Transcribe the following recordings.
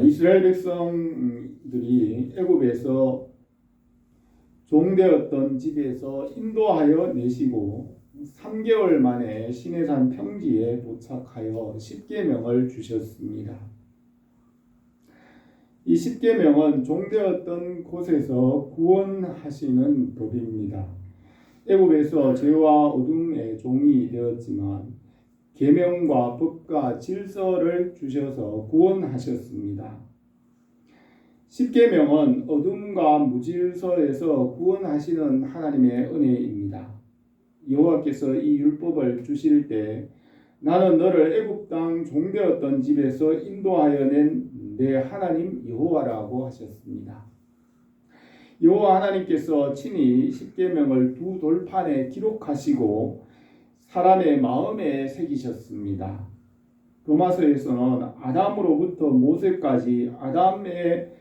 이스라엘 백성들이 애굽에서 종되었던 집에서 인도하여 내시고 3개월 만에 시내산 평지에 도착하여 십계명을 주셨습니다. 이 십계명은 종되었던 곳에서 구원하시는 법입니다. 애굽에서 죄와 어둠의 종이 되었지만 계명과 법과 질서를 주셔서 구원하셨습니다. 십계명은 어둠과 무질서에서 구원하시는 하나님의 은혜입니다. 여호와께서 이 율법을 주실 때 나는 너를 애굽 땅 종되었던 집에서 인도하여 낸 내 하나님 여호와라고 하셨습니다. 여호와 하나님께서 친히 십계명을 두 돌판에 기록하시고 사람의 마음에 새기셨습니다. 로마서에서는 아담으로부터 모세까지 아담의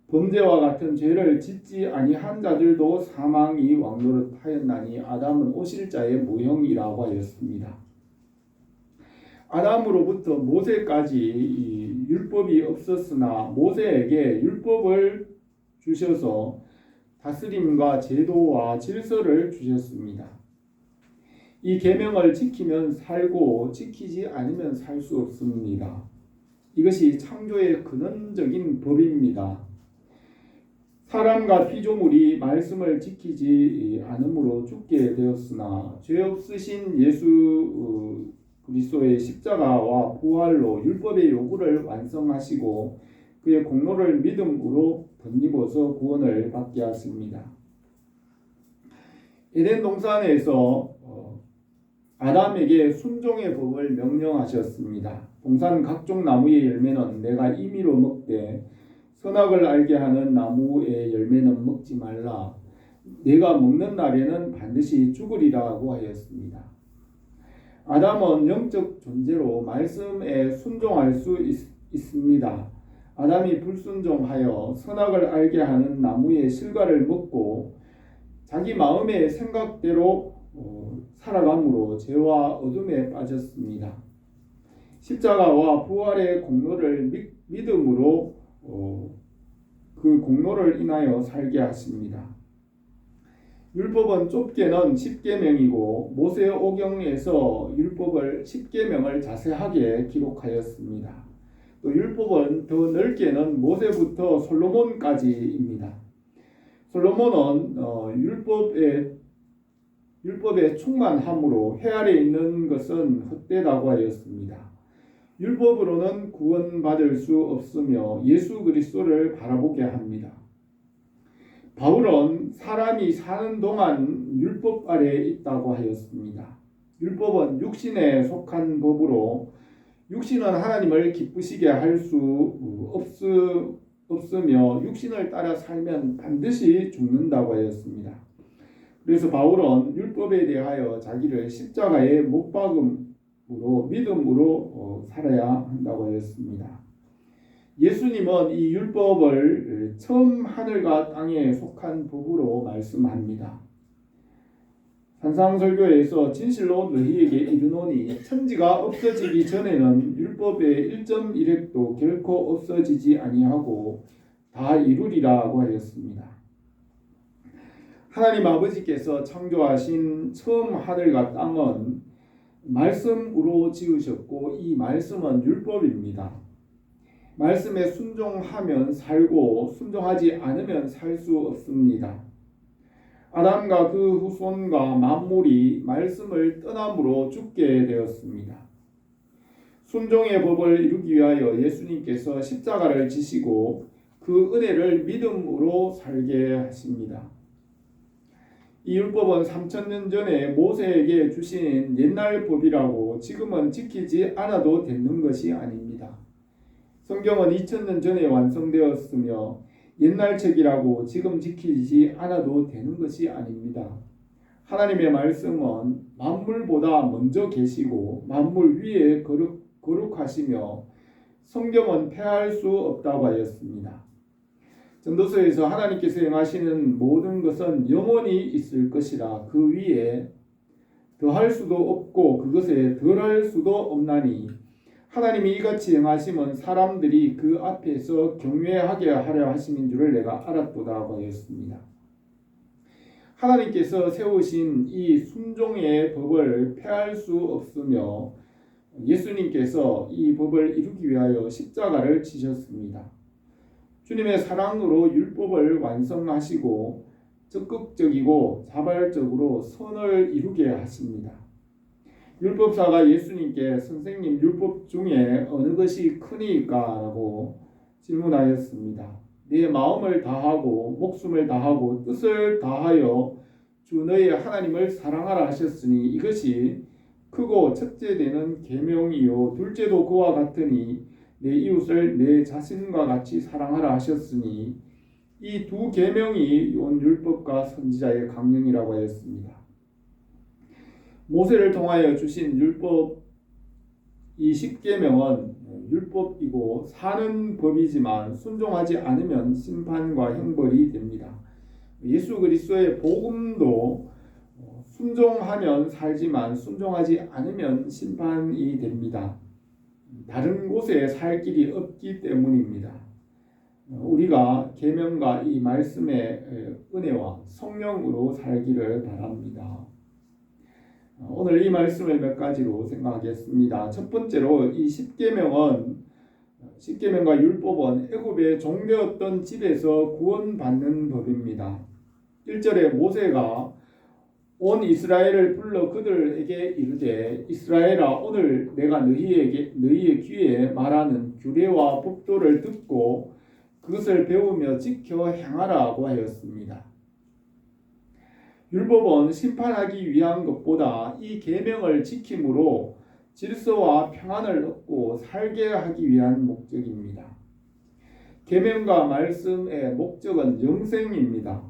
범죄와 같은 죄를 짓지 아니한 자들도 사망이 왕노릇하였나니 아담은 오실자의 모형이라고 하였습니다. 아담으로부터 모세까지 율법이 없었으나 모세에게 율법을 주셔서 다스림과 제도와 질서를 주셨습니다. 이 계명을 지키면 살고 지키지 않으면 살 수 없습니다. 이것이 창조의 근원적인 법입니다. 사람과 피조물이 말씀을 지키지 않으므로 죽게 되었으나 죄 없으신 예수 그리스도의 십자가와 부활로 율법의 요구를 완성하시고 그의 공로를 믿음으로 덧입어서 구원을 받게 하십니다. 에덴 동산에서 아담에게 순종의 법을 명령하셨습니다. 동산 각종 나무의 열매는 내가 임의로 먹되 선악을 알게 하는 나무의 열매는 먹지 말라. 내가 먹는 날에는 반드시 죽으리라고 하였습니다. 아담은 영적 존재로 말씀에 순종할 수 있습니다. 아담이 불순종하여 선악을 알게 하는 나무의 실과를 먹고 자기 마음의 생각대로 살아감으로 죄와 어둠에 빠졌습니다. 십자가와 부활의 공로를 믿음으로 그 공로를 인하여 살게 하십니다. 율법은 좁게는 십계명이고 모세오경에서 율법을 십계명을 자세하게 기록하였습니다. 또 율법은 더 넓게는 모세부터 솔로몬까지입니다. 솔로몬은 율법에 충만함으로 해 아래 있는 것은 헛되다고 하였습니다. 율법으로는 구원받을 수 없으며 예수 그리스도를 바라보게 합니다. 바울은 사람이 사는 동안 율법 아래에 있다고 하였습니다. 율법은 육신에 속한 법으로 육신은 하나님을 기쁘시게 할 수 없으며 육신을 따라 살면 반드시 죽는다고 하였습니다. 그래서 바울은 율법에 대하여 자기를 십자가에 못 박음으로 믿음으로 살아야 한다고 하였습니다. 예수님은 이 율법을 처음 하늘과 땅에 속한 법으로 말씀합니다. 산상설교에서 진실로 너희에게 이르노니 천지가 없어지기 전에는 율법의 1.1획도 결코 없어지지 아니하고 다 이루리라고 하였습니다. 하나님 아버지께서 창조하신 처음 하늘과 땅은 말씀으로 지으셨고 이 말씀은 율법입니다. 말씀에 순종하면 살고 순종하지 않으면 살 수 없습니다. 아담과 그 후손과 만물이 말씀을 떠남으로 죽게 되었습니다. 순종의 법을 이루기 위하여 예수님께서 십자가를 지시고 그 은혜를 믿음으로 살게 하십니다. 이 율법은 3000년 전에 모세에게 주신 옛날 법이라고 지금은 지키지 않아도 되는 것이 아닙니다. 성경은 2000년 전에 완성되었으며 옛날 책이라고 지금 지키지 않아도 되는 것이 아닙니다. 하나님의 말씀은 만물보다 먼저 계시고 만물 위에 거룩하시며 성경은 폐할 수 없다고 하였습니다. 전도서에서 하나님께서 행하시는 모든 것은 영원히 있을 것이라 그 위에 더할 수도 없고 그것에 덜할 수도 없나니 하나님이 이같이 행하심은 사람들이 그 앞에서 경외하게 하려 하심인 줄을 내가 알았도다 하였습니다. 하나님께서 세우신 이 순종의 법을 폐할 수 없으며 예수님께서 이 법을 이루기 위하여 십자가를 지셨습니다. 주님의 사랑으로 율법을 완성하시고 적극적이고 자발적으로 선을 이루게 하십니다. 율법사가 예수님께 선생님, 율법 중에 어느 것이 크니까? 라고 질문하였습니다. 내 마음을 다하고 목숨을 다하고 뜻을 다하여 주 너의 하나님을 사랑하라 하셨으니 이것이 크고 첫째 되는 계명이요 둘째도 그와 같으니 내 이웃을 내 자신과 같이 사랑하라 하셨으니 이 두 계명이 온 율법과 선지자의 강령이라고 하였습니다. 모세를 통하여 주신 율법 이 10계명은 율법이고 사는 법이지만 순종하지 않으면 심판과 형벌이 됩니다. 예수 그리스도의 복음도 순종하면 살지만 순종하지 않으면 심판이 됩니다. 다른 곳에 살 길이 없기 때문입니다. 우리가 계명과 이 말씀의 은혜와 성령으로 살기를 바랍니다. 오늘 이 말씀을 몇 가지로 생각하겠습니다. 첫 번째로 이 10계명과 율법은 애굽의 종되었던 집에서 구원받는 법입니다. 1절에 모세가 온 이스라엘을 불러 그들에게 이르되 이스라엘아 오늘 내가 너희의 귀에 말하는 규례와 법도를 듣고 그것을 배우며 지켜 행하라고 하였습니다. 율법은 심판하기 위한 것보다 이 계명을 지킴으로 질서와 평안을 얻고 살게 하기 위한 목적입니다. 계명과 말씀의 목적은 영생입니다.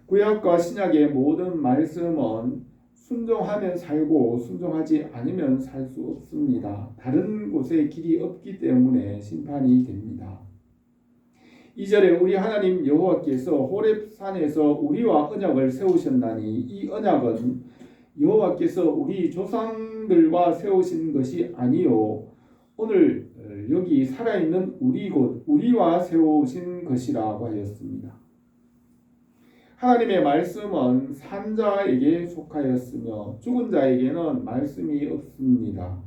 구약과 신약의 모든 말씀은 순종하면 살고 순종하지 않으면 살 수 없습니다. 다른 곳에 길이 없기 때문에 심판이 됩니다. 2절에 우리 하나님 여호와께서 호렙산에서 우리와 언약을 세우셨나니 이 언약은 여호와께서 우리 조상들과 세우신 것이 아니요 오늘 여기 살아있는 우리 곧 우리와 세우신 것이라고 하였습니다. 하나님의 말씀은 산 자에게 속하였으며 죽은 자에게는 말씀이 없습니다.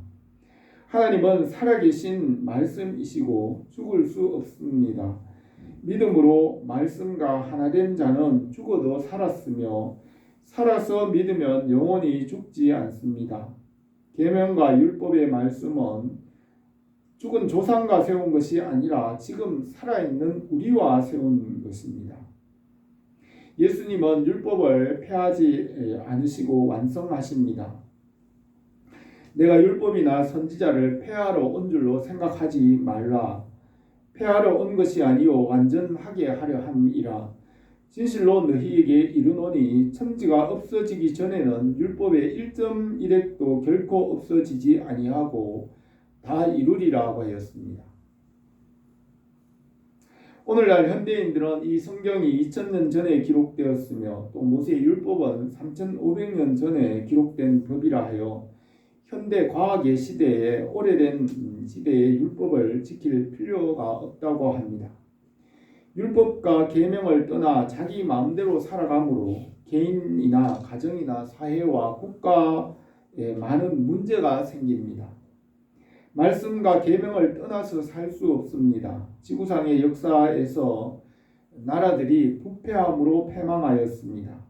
하나님은 살아계신 말씀이시고 죽을 수 없습니다. 믿음으로 말씀과 하나 된 자는 죽어도 살았으며 살아서 믿으면 영원히 죽지 않습니다. 계명과 율법의 말씀은 죽은 조상과 세운 것이 아니라 지금 살아있는 우리와 세운 것입니다. 예수님은 율법을 폐하지 않으시고 완성하십니다. 내가 율법이나 선지자를 폐하러 온 줄로 생각하지 말라. 폐하러 온 것이 아니요 완전하게 하려 함이라. 진실로 너희에게 이르노니 천지가 없어지기 전에는 율법의 1.1획도 결코 없어지지 아니하고 다 이루리라고 하였습니다. 오늘날 현대인들은 이 성경이 2000년 전에 기록되었으며 또 모세의 율법은 3500년 전에 기록된 법이라 하여 현대 과학의 시대에 오래된 시대의 율법을 지킬 필요가 없다고 합니다. 율법과 계명을 떠나 자기 마음대로 살아감으로 개인이나 가정이나 사회와 국가에 많은 문제가 생깁니다. 말씀과 계명을 떠나서 살 수 없습니다. 지구상의 역사에서 나라들이 부패함으로 패망하였습니다.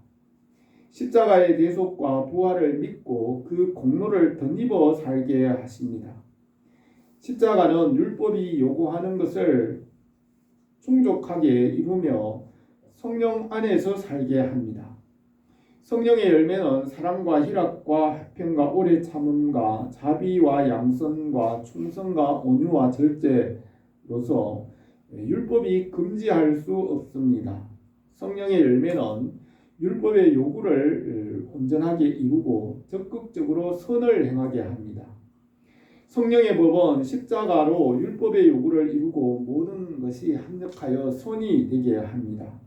십자가의 대속과 부활을 믿고 그 공로를 덧입어 살게 하십니다. 십자가는 율법이 요구하는 것을 충족하게 이루며 성령 안에서 살게 합니다. 성령의 열매는 사랑과 희락과 화평과 오래 참음과 자비와 양선과 충성과 온유와 절제로서 율법이 금지할 수 없습니다. 성령의 열매는 율법의 요구를 온전하게 이루고 적극적으로 선을 행하게 합니다. 성령의 법은 십자가로 율법의 요구를 이루고 모든 것이 합력하여 선이 되게 합니다.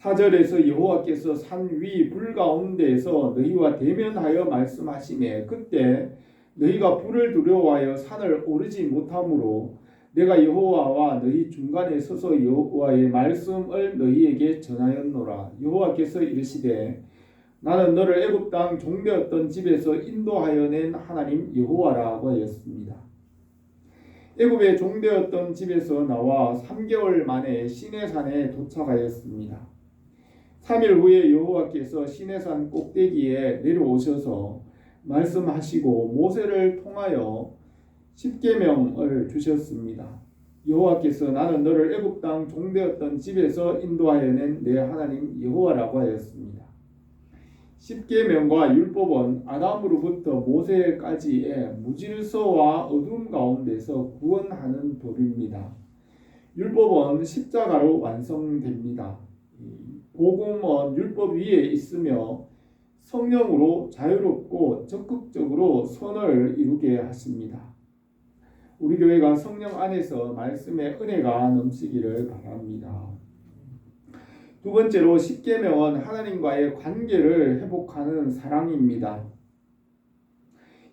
4절에서 여호와께서 산 위 불 가운데에서 너희와 대면하여 말씀하시매 그때 너희가 불을 두려워하여 산을 오르지 못하므로 내가 여호와와 너희 중간에 서서 여호와의 말씀을 너희에게 전하였노라. 여호와께서 이르시되 나는 너를 애굽 땅 종되었던 집에서 인도하여 낸 하나님 여호와라고 하였습니다. 애굽의 종되었던 집에서 나와 3개월 만에 시내산에 도착하였습니다. 3일 후에 여호와께서 시내산 꼭대기에 내려오셔서 말씀하시고 모세를 통하여 십계명을 주셨습니다. 여호와께서 나는 너를 애굽 땅 종되었던 집에서 인도하여 낸 내 하나님 여호와라고 하였습니다. 십계명과 율법은 아담으로부터 모세까지의 무질서와 어둠 가운데서 구원하는 법입니다. 율법은 십자가로 완성됩니다. 복음은 율법 위에 있으며 성령으로 자유롭고 적극적으로 선을 이루게 하십니다. 우리 교회가 성령 안에서 말씀의 은혜가 넘치기를 바랍니다. 두 번째로 십계명은 하나님과의 관계를 회복하는 사랑입니다.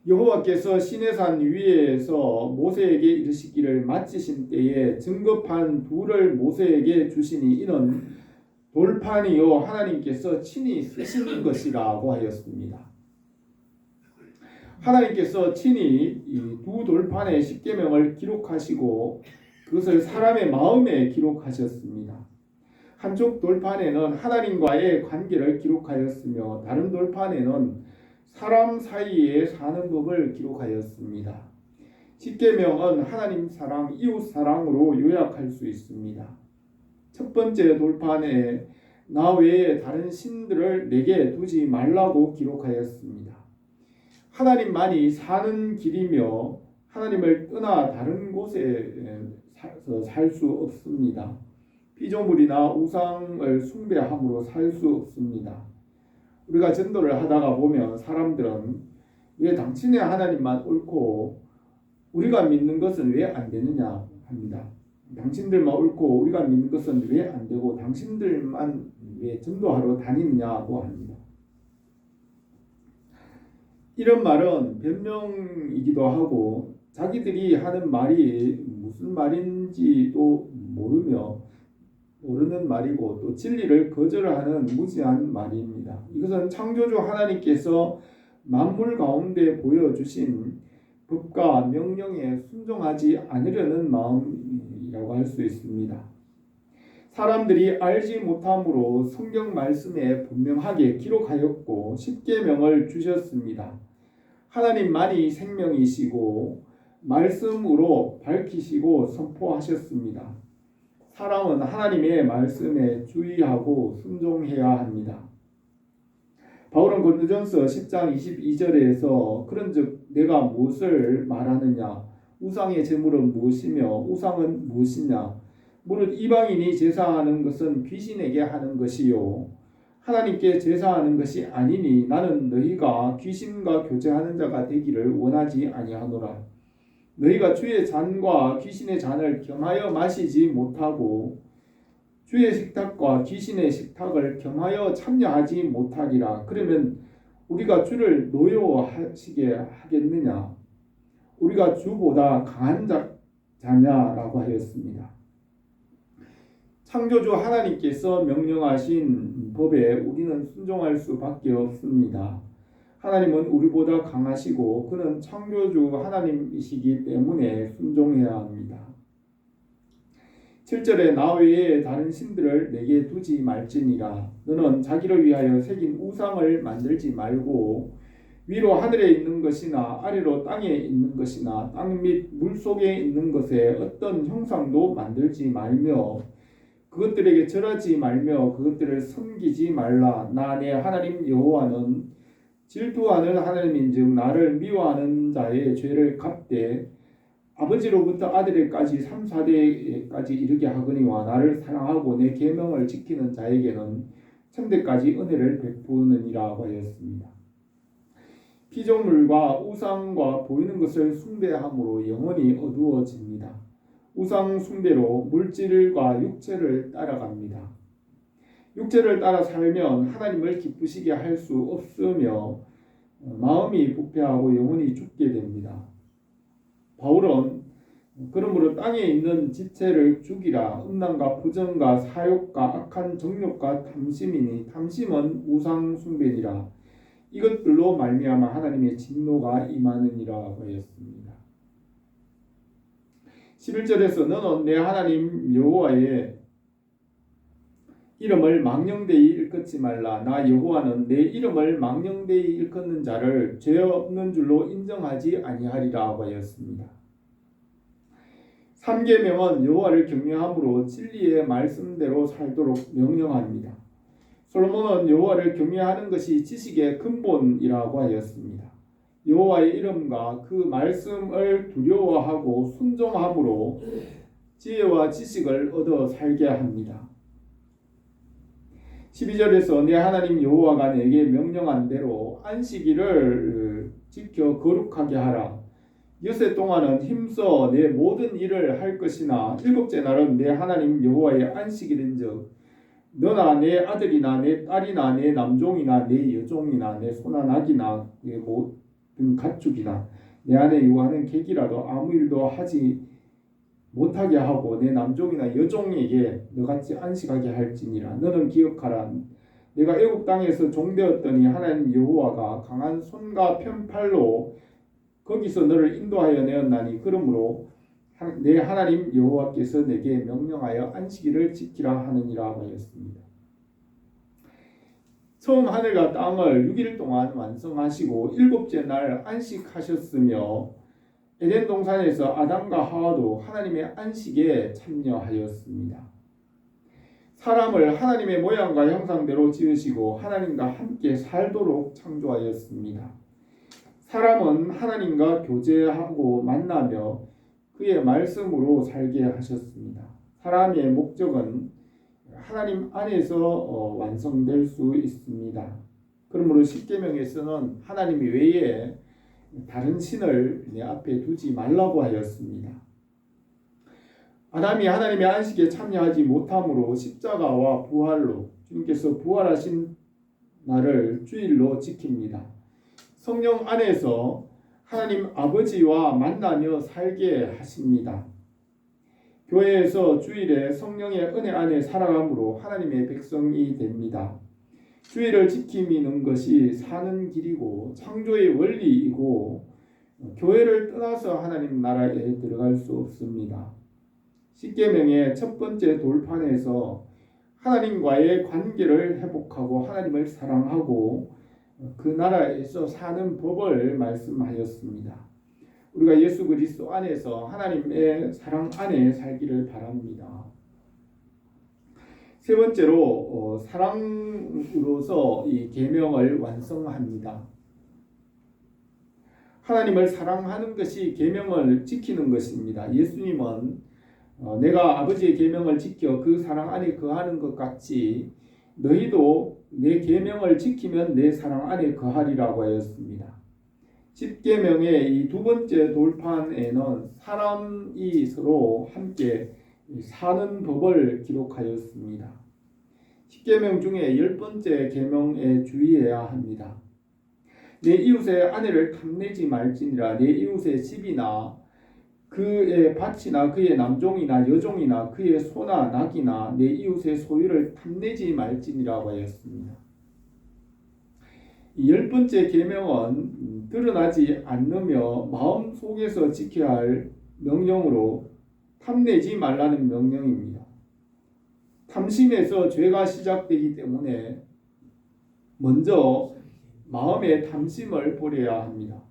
여호와께서 시내산 위에서 모세에게 이르시기를 마치신 때에 증거판 둘을 모세에게 주시니 이는 돌판이요 하나님께서 친히 쓰신 것이라고 하였습니다. 하나님께서 친히 이 두 돌판의 십계명을 기록하시고 그것을 사람의 마음에 기록하셨습니다. 한쪽 돌판에는 하나님과의 관계를 기록하였으며 다른 돌판에는 사람 사이에 사는 법을 기록하였습니다. 십계명은 하나님 사랑, 이웃 사랑으로 요약할 수 있습니다. 첫 번째 돌판에 나 외에 다른 신들을 내게 두지 말라고 기록하였습니다. 하나님만이 사는 길이며 하나님을 떠나 다른 곳에 살 수 없습니다. 피조물이나 우상을 숭배함으로 살 수 없습니다. 우리가 전도를 하다가 보면 사람들은 왜 당신의 하나님만 옳고 우리가 믿는 것은 왜 안 되느냐 합니다. 당신들만 옳고 우리가 믿는 것은 왜 안 되고 당신들만 왜 전도하러 다니느냐고 합니다. 이런 말은 변명이기도 하고 자기들이 하는 말이 무슨 말인지도 모르는 말이고 또 진리를 거절하는 무지한 말입니다. 이것은 창조주 하나님께서 만물 가운데 보여주신 법과 명령에 순종하지 않으려는 마음이라고 할 수 있습니다. 사람들이 알지 못함으로 성경 말씀에 분명하게 기록하였고 십계명을 주셨습니다. 하나님만이 생명이시고 말씀으로 밝히시고 선포하셨습니다. 사람은 하나님의 말씀에 주의하고 순종해야 합니다. 바울은 고린도전서 10장 22절에서 그런즉 내가 무엇을 말하느냐 우상의 제물은 무엇이며 우상은 무엇이냐 무릇 이방인이 제사하는 것은 귀신에게 하는 것이요 하나님께 제사하는 것이 아니니 나는 너희가 귀신과 교제하는 자가 되기를 원하지 아니하노라. 너희가 주의 잔과 귀신의 잔을 겸하여 마시지 못하고 주의 식탁과 귀신의 식탁을 겸하여 참여하지 못하리라. 그러면 우리가 주를 노여워하시게 하겠느냐? 우리가 주보다 강한 자냐라고 하였습니다. 창조주 하나님께서 명령하신 법에 우리는 순종할 수밖에 없습니다. 하나님은 우리보다 강하시고 그는 창조주 하나님이시기 때문에 순종해야 합니다. 7절에 나 외에 다른 신들을 내게 두지 말지니라. 너는 자기를 위하여 새긴 우상을 만들지 말고 위로 하늘에 있는 것이나 아래로 땅에 있는 것이나 땅 및 물속에 있는 것에 어떤 형상도 만들지 말며 그것들에게 절하지 말며 그것들을 섬기지 말라. 나 내 하나님 여호와는 질투하는 하나님인즉 나를 미워하는 자의 죄를 갚되 아버지로부터 아들에까지 3, 4대까지 이르게 하거니와 나를 사랑하고 내 계명을 지키는 자에게는 천대까지 은혜를 베푸느니라고 하였습니다. 피조물과 우상과 보이는 것을 숭배함으로 영혼이 어두워집니다. 우상 숭배로 물질과 육체를 따라갑니다. 육체를 따라 살면 하나님을 기쁘시게 할 수 없으며 마음이 부패하고 영혼이 죽게 됩니다. 바울은 그러므로 땅에 있는 지체를 죽이라. 음란과 부정과 사욕과 악한 정욕과 탐심이니 탐심은 우상 숭배니라. 이것들로 말미암아 하나님의 진노가 임하느니라 하였습니다. 11절에서 너는 내 하나님 여호와의 이름을 망령되이 일컫지 말라. 나 여호와는 내 이름을 망령되이 일컫는 자를 죄 없는 줄로 인정하지 아니하리라 하였습니다. 3계명은 여호와를 경외함으로 진리의 말씀대로 살도록 명령합니다. 솔로몬은 여호와를 경외하는 것이 지식의 근본이라고 하였습니다. 여호와의 이름과 그 말씀을 두려워하고 순종함으로 지혜와 지식을 얻어 살게 합니다. 12절에서 내 하나님 여호와가 내게 명령한 대로 안식일을 지켜 거룩하게 하라. 엿새 동안은 힘써 내 모든 일을 할 것이나 일곱째 날은 내 하나님 여호와의 안식일인즉 너나 내 아들이나 내 딸이나 내 남종이나 내 여종이나 내 소나 낙이나 내 모든 가축이나 내 안에 유하는 객이라도 아무 일도 하지 못하게 하고 내 남종이나 여종에게 너같이 안식하게 할지니라. 너는 기억하라. 내가 애굽 땅에서 종되었더니 하나님 여호와가 강한 손과 편팔로 거기서 너를 인도하여 내었나니 그러므로 내 하나님 여호와께서 내게 명령하여 안식일을 지키라 하느니라 하였습니다. 처음 하늘과 땅을 6일 동안 완성하시고 일곱째 날 안식하셨으며 에덴 동산에서 아담과 하와도 하나님의 안식에 참여하였습니다. 사람을 하나님의 모양과 형상대로 지으시고 하나님과 함께 살도록 창조하였습니다. 사람은 하나님과 교제하고 만나며 그의 말씀으로 살게 하셨습니다. 사람의 목적은 하나님 안에서 완성될 수 있습니다. 그러므로 십계명에서는 하나님 외에 다른 신을 내 앞에 두지 말라고 하였습니다. 아담이 하나님의 안식에 참여하지 못함으로 십자가와 부활로 주님께서 부활하신 날을 주일로 지킵니다. 성령 안에서 하나님 아버지와 만나며 살게 하십니다. 교회에서 주일에 성령의 은혜 안에 살아감으로 하나님의 백성이 됩니다. 주일을 지키는 것이 사는 길이고 창조의 원리이고 교회를 떠나서 하나님 나라에 들어갈 수 없습니다. 십계명의 첫 번째 돌판에서 하나님과의 관계를 회복하고 하나님을 사랑하고 그 나라에서 사는 법을 말씀하였습니다. 우리가 예수 그리스도 안에서 하나님의 사랑 안에 살기를 바랍니다. 세 번째로 사랑으로서 이 계명을 완성합니다. 하나님을 사랑하는 것이 계명을 지키는 것입니다. 예수님은 내가 아버지의 계명을 지켜 그 사랑 안에 거하는 것 같이 너희도 내 계명을 지키면 내 사랑 안에 거하리라고 하였습니다. 십계명의 이 두 번째 돌판에는 사람이 서로 함께 사는 법을 기록하였습니다. 십계명 중에 10번째 계명에 주의해야 합니다. 내 이웃의 아내를 탐내지 말지니라. 내 이웃의 집이나 그의 밭이나 그의 남종이나 여종이나 그의 소나 낙이나 내 이웃의 소유를 탐내지 말지니라고 하였습니다. 이 10번째 계명은 드러나지 않으며 마음속에서 지켜야 할 명령으로 탐내지 말라는 명령입니다. 탐심에서 죄가 시작되기 때문에 먼저 마음의 탐심을 버려야 합니다.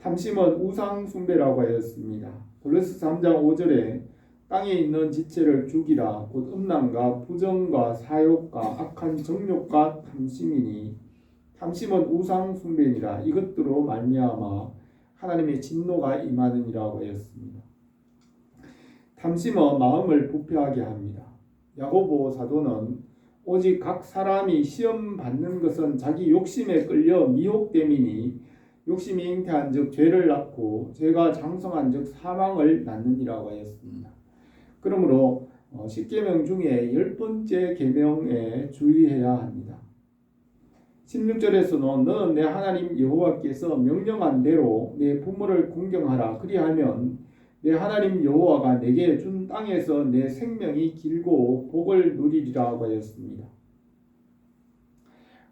탐심은 우상 숭배라고 하였습니다. 골로새 3장 5절에 땅에 있는 지체를 죽이라. 곧 음란과 부정과 사욕과 악한 정욕과 탐심이니 탐심은 우상 숭배니라. 이것들로 말미암아 하나님의 진노가 임하느니라고 하였습니다. 탐심은 마음을 부패하게 합니다. 야고보 사도는 오직 각 사람이 시험 받는 것은 자기 욕심에 끌려 미혹됨이니 욕심이 잉태한즉 죄를 낳고 죄가 장성한즉 사망을 낳느니라고 하였습니다. 그러므로 10계명 중에 10번째 계명에 주의해야 합니다. 16절에서는 너는 내 하나님 여호와께서 명령한 대로 내 부모를 공경하라. 그리하면 내 하나님 여호와가 내게 준 땅에서 내 생명이 길고 복을 누리리라고 하였습니다.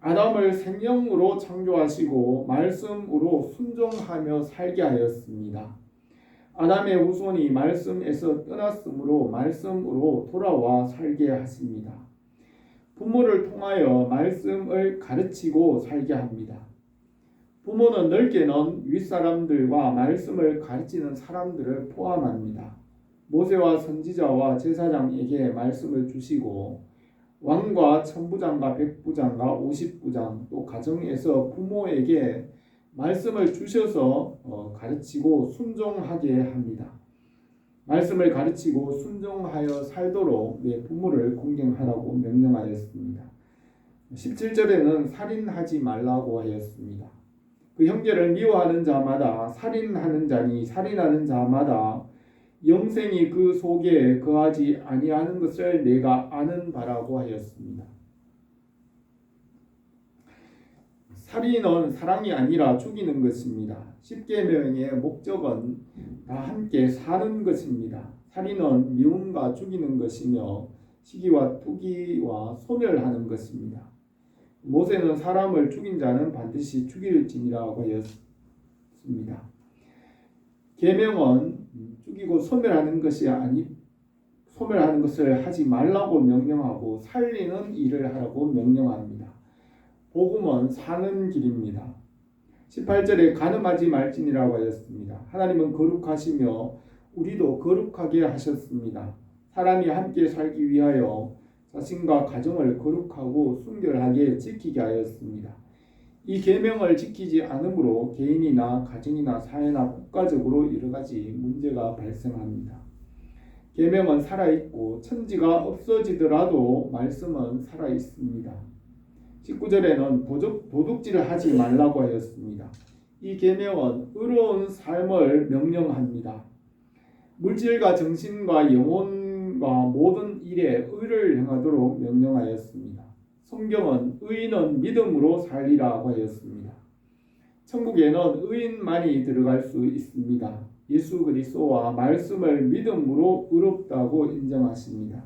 아담을 생명으로 창조하시고 말씀으로 순종하며 살게 하였습니다. 아담의 후손이 말씀에서 떠났으므로 말씀으로 돌아와 살게 하십니다. 부모를 통하여 말씀을 가르치고 살게 합니다. 부모는 넓게는 윗사람들과 말씀을 가르치는 사람들을 포함합니다. 모세와 선지자와 제사장에게 말씀을 주시고 왕과 천부장과 백부장과 50부장 또 가정에서 부모에게 말씀을 주셔서 가르치고 순종하게 합니다. 말씀을 가르치고 순종하여 살도록 내 부모를 공경하라고 명령하였습니다. 17절에는 살인하지 말라고 하였습니다. 그 형제를 미워하는 자마다 살인하는 자니 살인하는 자마다 영생이 그 속에 거하지 아니하는 것을 내가 아는 바라고 하였습니다. 살인은 사랑이 아니라 죽이는 것입니다. 십계명의 목적은 다 함께 사는 것입니다. 살인은 미움과 죽이는 것이며 시기와 투기와 소멸하는 것입니다. 모세는 사람을 죽인 자는 반드시 죽일지니라고 하였습니다. 계명은 죽이고 소멸하는 것을 하지 말라고 명령하고 살리는 일을 하라고 명령합니다. 복음은 사는 길입니다. 18절에 간음하지 말지니라고 하였습니다. 하나님은 거룩하시며 우리도 거룩하게 하셨습니다. 사람이 함께 살기 위하여 자신과 가정을 거룩하고 순결하게 지키게 하였습니다. 이 계명을 지키지 않으므로 개인이나 가정이나 사회나 국가적으로 여러 가지 문제가 발생합니다. 계명은 살아있고 천지가 없어지더라도 말씀은 살아있습니다. 19절에는 도둑질을 하지 말라고 하였습니다. 이 계명은 의로운 삶을 명령합니다. 물질과 정신과 영혼과 모든 일에 의를 행하도록 명령하였습니다. 성경은 의인은 믿음으로 살리라고 하였습니다. 천국에는 의인만이 들어갈 수 있습니다. 예수 그리스도와 말씀을 믿음으로 의롭다고 인정하십니다.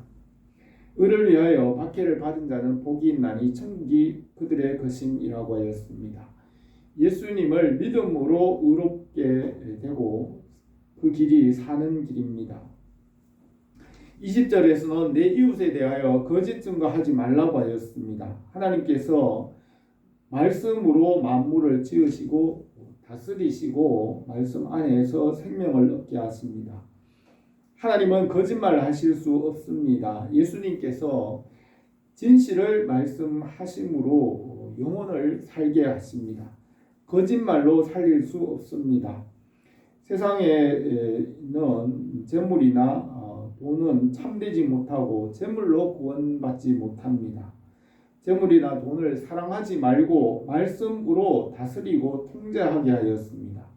의를 위하여 박해를 받은 자는 복이 있나니 천국이 그들의 것임이라고 하였습니다. 예수님을 믿음으로 의롭게 되고 그 길이 사는 길입니다. 20절에서는 내 이웃에 대하여 거짓 증거하지 말라고 하였습니다. 하나님께서 말씀으로 만물을 지으시고 다스리시고 말씀 안에서 생명을 얻게 하십니다. 하나님은 거짓말을 하실 수 없습니다. 예수님께서 진실을 말씀하심으로 영혼을 살게 하십니다. 거짓말로 살릴 수 없습니다. 세상에는 재물이나 돈은 참되지 못하고 재물로 구원받지 못합니다. 재물이나 돈을 사랑하지 말고 말씀으로 다스리고 통제하게 하였습니다.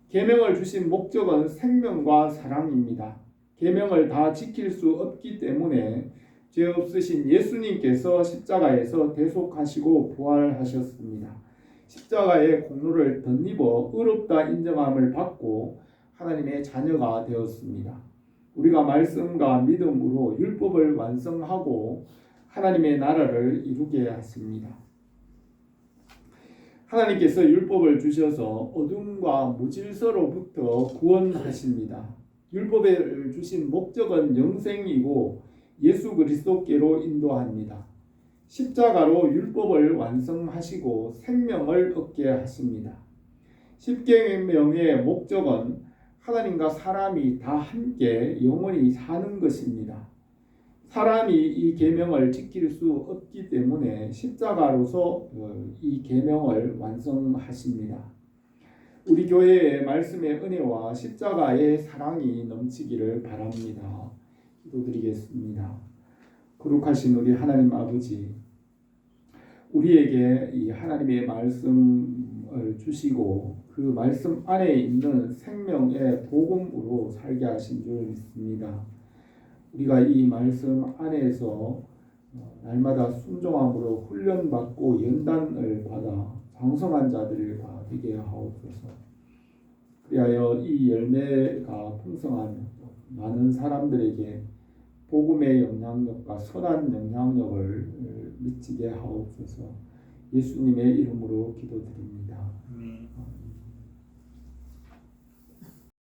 계명을 주신 목적은 생명과 사랑입니다. 계명을 다 지킬 수 없기 때문에 죄 없으신 예수님께서 십자가에서 대속하시고 부활하셨습니다. 십자가의 공로를 덧입어 의롭다 인정함을 받고 하나님의 자녀가 되었습니다. 우리가 말씀과 믿음으로 율법을 완성하고 하나님의 나라를 이루게 하십니다. 하나님께서 율법을 주셔서 어둠과 무질서로부터 구원하십니다. 율법을 주신 목적은 영생이고 예수 그리스도께로 인도합니다. 십자가로 율법을 완성하시고 생명을 얻게 하십니다. 십계명의 목적은 하나님과 사람이 다 함께 영원히 사는 것입니다. 사람이 이 계명을 지킬 수 없기 때문에 십자가로서 이 계명을 완성하십니다. 우리 교회의 말씀의 은혜와 십자가의 사랑이 넘치기를 바랍니다. 기도드리겠습니다. 거룩하신 우리 하나님 아버지, 우리에게 이 하나님의 말씀을 주시고 그 말씀 안에 있는 생명의 복음으로 살게 하신 줄 믿습니다. 우리가 이 말씀 안에서 날마다 순종함으로 훈련받고 연단을 받아 장성한 자들과 되게 하옵소서. 그리하여 이 열매가 풍성하며 많은 사람들에게 복음의 영향력과 선한 영향력을 미치게 하옵소서. 예수님의 이름으로 기도드립니다.